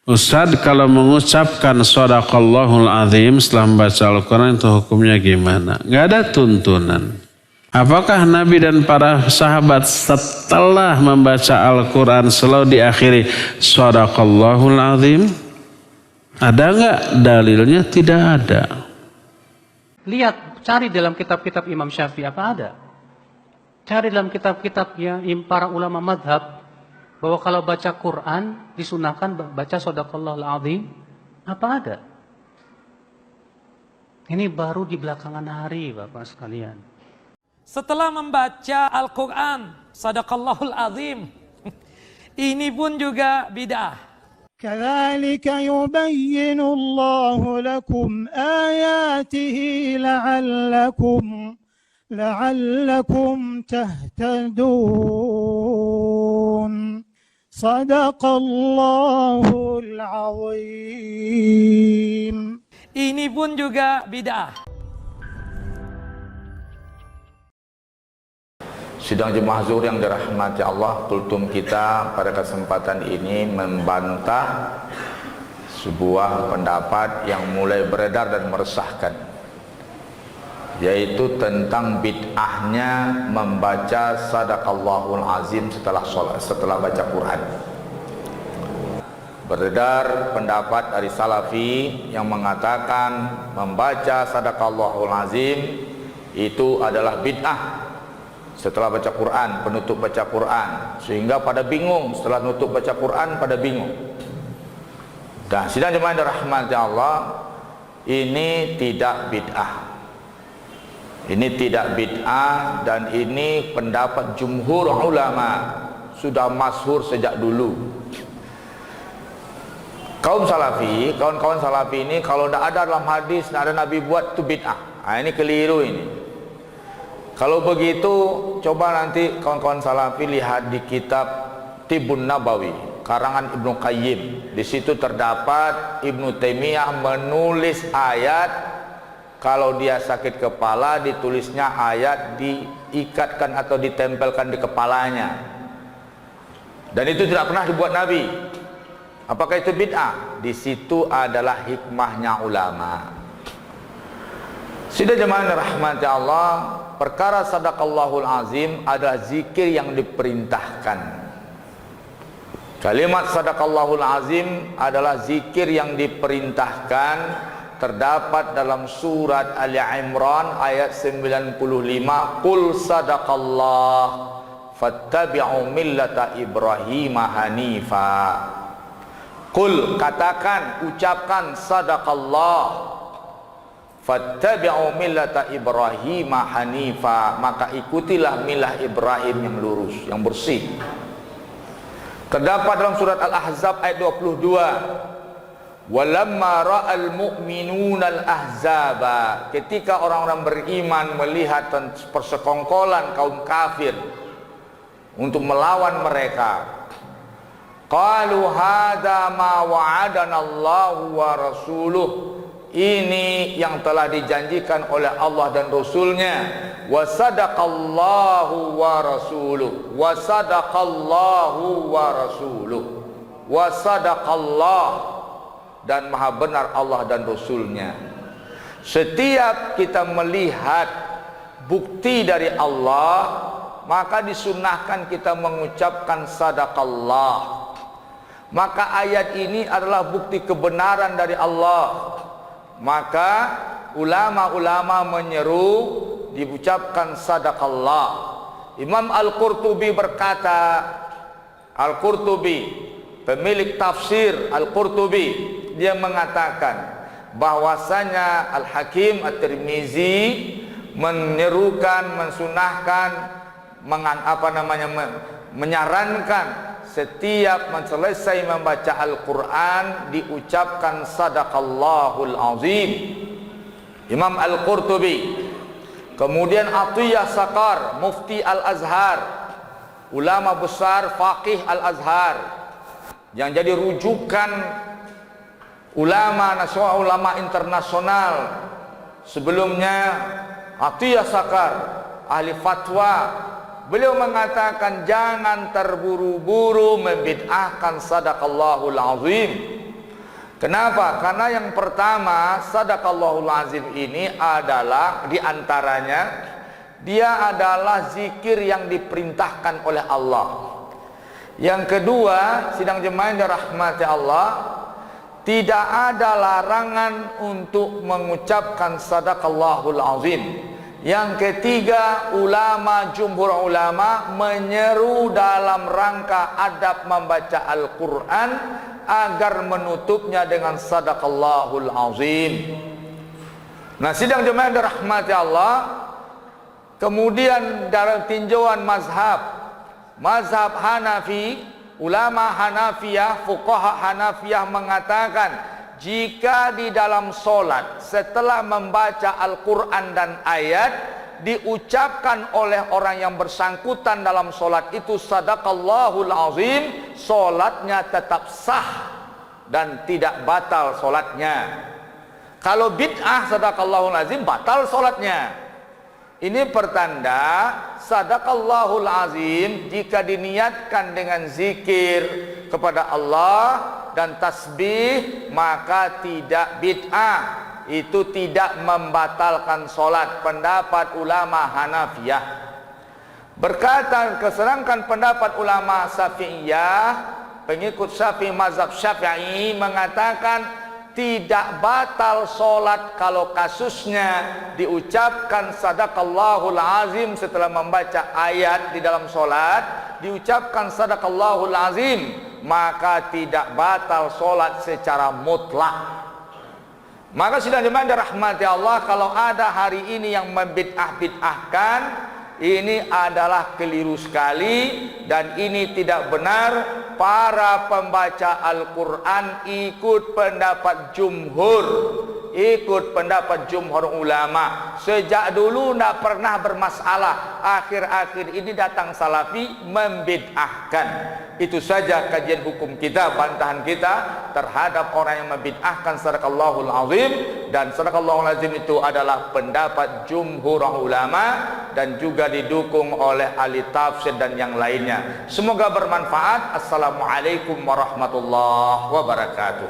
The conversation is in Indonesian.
Ustadz, kalau mengucapkan Shadaqallahul Azim setelah membaca Al-Quran itu hukumnya gimana? Gak ada tuntunan. Apakah Nabi dan para sahabat setelah membaca Al-Quran selalu diakhiri Shadaqallahul Azim? Ada gak? Dalilnya tidak ada. Lihat, cari dalam kitab-kitab Imam Syafi'i apa ada. Cari dalam kitab-kitabnya para ulama madhab bahwa kalau baca Quran disunahkan baca Shadaqallahul Azim. Apa ada? Ini baru di belakangan hari, Bapak sekalian. Setelah membaca Al-Quran Shadaqallahul Azim, ini pun juga bid'ah. كذلك يبين الله لكم آياته لعلكم تهتدون صدق الله العظيم. Ini pun juga bid'ah. Sidang jemaah zuhur yang dirahmati Allah, kultum kita pada kesempatan ini membantah sebuah pendapat yang mulai beredar dan meresahkan, yaitu tentang bid'ahnya membaca Shadaqallahul Azim setelah baca Quran. Beredar pendapat dari Salafi yang mengatakan membaca Shadaqallahul Azim itu adalah bid'ah setelah baca Quran, penutup baca Quran, sehingga pada bingung setelah nutup baca Quran, pada bingung. Dan sidang jemaah dirahmati Allah, ini tidak bid'ah. Ini tidak bid'ah dan ini pendapat jumhur ulama, sudah masyhur sejak dulu. Kaum Salafi, kawan-kawan Salafi ini kalau tidak ada dalam hadis, tidak ada Nabi buat, itu bid'ah. Ini keliru ini. Kalau begitu, coba nanti kawan-kawan Salafi lihat di kitab Tibbun Nabawi karangan Ibnu Qayyim. Di situ terdapat Ibnu Taimiyah menulis ayat, kalau dia sakit kepala ditulisnya ayat diikatkan atau ditempelkan di kepalanya. Dan itu tidak pernah dibuat Nabi. Apakah itu bid'ah? Di situ adalah hikmahnya ulama. Sudah jemaah rahmati Allah, perkara Shadaqallahul Azim adalah zikir yang diperintahkan. Kalimat Shadaqallahul Azim adalah zikir yang diperintahkan, terdapat dalam surat Ali Imran ayat 95, Qul sadaqallah fattabi'u millata Ibrahim hanifa. Qul, katakan, ucapkan, sadaqallah fattabi'u millata Ibrahim hanifa, maka ikutilah milah Ibrahim yang lurus, yang bersih. Terdapat dalam surat Al-Ahzab ayat 22, walamma ra'al mu'minuna al-ahzaba, ketika orang-orang beriman melihat persekongkolan kaum kafir untuk melawan mereka, qalu hadza ma wa'adana Allahu wa rasuluh, ini yang telah dijanjikan oleh Allah dan Rasulnya. Wa sadaqallahu wa rasuluh, wa sadaqallahu wa rasuluh, wa sadaqallah, dan maha benar Allah dan Rasulnya. Setiap kita melihat bukti dari Allah, maka disunahkan kita mengucapkan sadaqallah. Maka ayat ini adalah bukti kebenaran dari Allah. Maka ulama-ulama menyeru diucapkan sadaqallah. Imam Al-Qurtubi berkata, Al-Qurtubi, pemilik tafsir Al-Qurtubi, dia mengatakan bahwasanya Al-Hakim At-Tirmizi menyerukan, mensunahkan, menyarankan setiap selesai membaca Al-Quran diucapkan Sadaqallahul Azim. Imam Al-Qurtubi. Kemudian Atiyah Sakar, Mufti Al-Azhar, ulama besar faqih Al-Azhar, yang jadi rujukan ulama nasional, ulama internasional. Sebelumnya Atiyah Sakar, ahli fatwa, beliau mengatakan jangan terburu-buru membid'ahkan Sadaqallahul Azim. Kenapa? Karena yang pertama, sadaqallahul azim ini adalah diantaranya, dia adalah zikir yang diperintahkan oleh Allah. Yang kedua, sidang jemaah yang dirahmati Allah, tidak ada larangan untuk mengucapkan sadaqallahul azim. Yang ketiga, jumhur ulama menyeru dalam rangka adab membaca Al-Quran agar menutupnya dengan sadaqallahul azim. Nah, sidang jemaah yang dirahmati Allah, kemudian dalam tinjauan mazhab Hanafi, ulama Hanafiyah, fuqaha Hanafiyah mengatakan, jika di dalam solat setelah membaca Al-Quran dan ayat diucapkan oleh orang yang bersangkutan dalam solat itu sadaqallahul azim, solatnya tetap sah dan tidak batal solatnya. Kalau bid'ah sadaqallahul azim, batal solatnya. Ini pertanda sadaqallahul azim jika diniatkan dengan zikir kepada Allah dan tasbih maka tidak bid'ah, itu tidak membatalkan solat. Pendapat ulama Hanafiyah. Berkata keserangkan pendapat ulama Syafi'iyah, pengikut Syafi'i, mazhab Syafi'i mengatakan tidak batal solat kalau kasusnya diucapkan sadaqallahul azim setelah membaca ayat di dalam solat, diucapkan sadaqallahul azim, maka tidak batal solat secara mutlak. Maka sudah jemaah dirahmati Allah, kalau ada hari ini yang membid'ah-bid'ahkan, ini adalah keliru sekali dan ini tidak benar. Para pembaca Al-Quran ikut pendapat jumhur, ikut pendapat jumhur ulama. Sejak dulu tidak pernah bermasalah, akhir-akhir ini datang salafi membid'ahkan. Itu saja kajian hukum kita, bantahan kita terhadap orang yang membid'ahkan sadaqallahul azim. Dan sadaqallahul azim itu adalah pendapat jumhur ulama dan juga didukung oleh ahli tafsir dan yang lainnya. Semoga bermanfaat. Assalamualaikum warahmatullahi wabarakatuh.